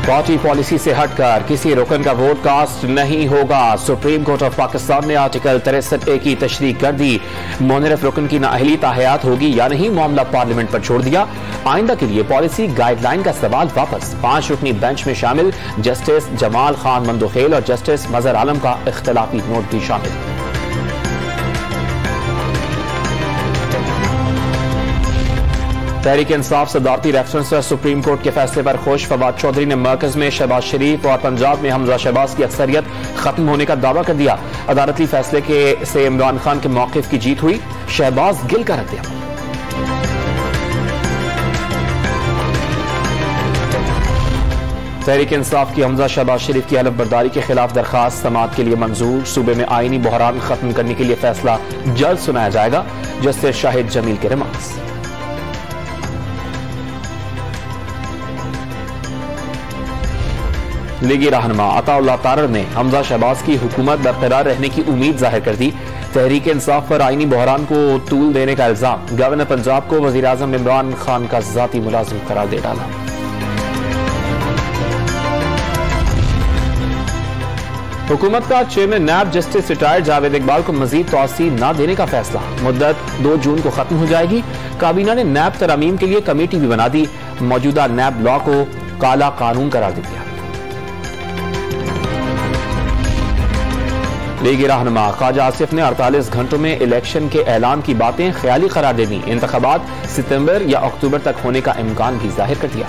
Party policy से हटकर किसी रुकन का वोट कास्ट नहीं होगा। सुप्रीम कोर्ट ऑफ पाकिस्तान ने आर्टिकल 63A की तशरीह कर दी। मुनहरफ रुकन की नाअहली ताहयात होगी या नहीं, मामला पार्लियामेंट पर छोड़ दिया। आइंदा के लिए पॉलिसी गाइडलाइन का सवाल वापस। 5 रुकनी बेंच में शामिल जस्टिस जमाल खान मंदोखेल और जस्टिस मजहर आलम का इख्तलाफी नोट भी शामिल। तहरीक इंसाफ सदारती रेफरेंस पर सुप्रीम कोर्ट के फैसले पर खुश। फवाद चौधरी ने मरकज में शहबाज शरीफ और पंजाब में हमजा शहबाज की अक्सरियत खत्म होने का दावा कर दिया। अदालती फैसले से इमरान खान के मौकिफ की जीत हुई, शहबाज गिल का रद्द अमल। तहरीक इंसाफ की हमजा शहबाज शरीफ की हलफ बर्दारी के खिलाफ दरखास्त समाअत के लिए मंजूर। सूबे में आईनी बहरान खत्म करने के लिए फैसला जल्द सुनाया जाएगा। जस्टिस शाहिद जमील के रिमार्क्स। लीगी रहनुमा अताउल्लाह तारड़ ने हमजा शहबाज की हुकूमत बरकरार रहने की उम्मीद जाहिर कर दी। तहरीक इंसाफ पर आईनी बहरान को तूल देने का इल्जाम। गवर्नर पंजाब को वजीर आजम इमरान खान का जाती मुलाजिम करार दे डाला। हुकूमत का chairman NAB justice retired Javed Iqbal को मजीद तौसी न देने का फैसला। मुद्दत 2 जून को खत्म हो जाएगी। काबीना ने नैब तरमीम के लिए कमेटी भी बना दी। मौजूदा नैब लॉ को काला कानून करार दे दिया। लीगी रहनुमा ख्वाजा आसिफ ने 48 घंटों में इलेक्शन के ऐलान की बातें ख्याली करार दे दी। इंतखाबात सितंबर या अक्टूबर तक होने का इम्कान भी जाहिर कर दिया।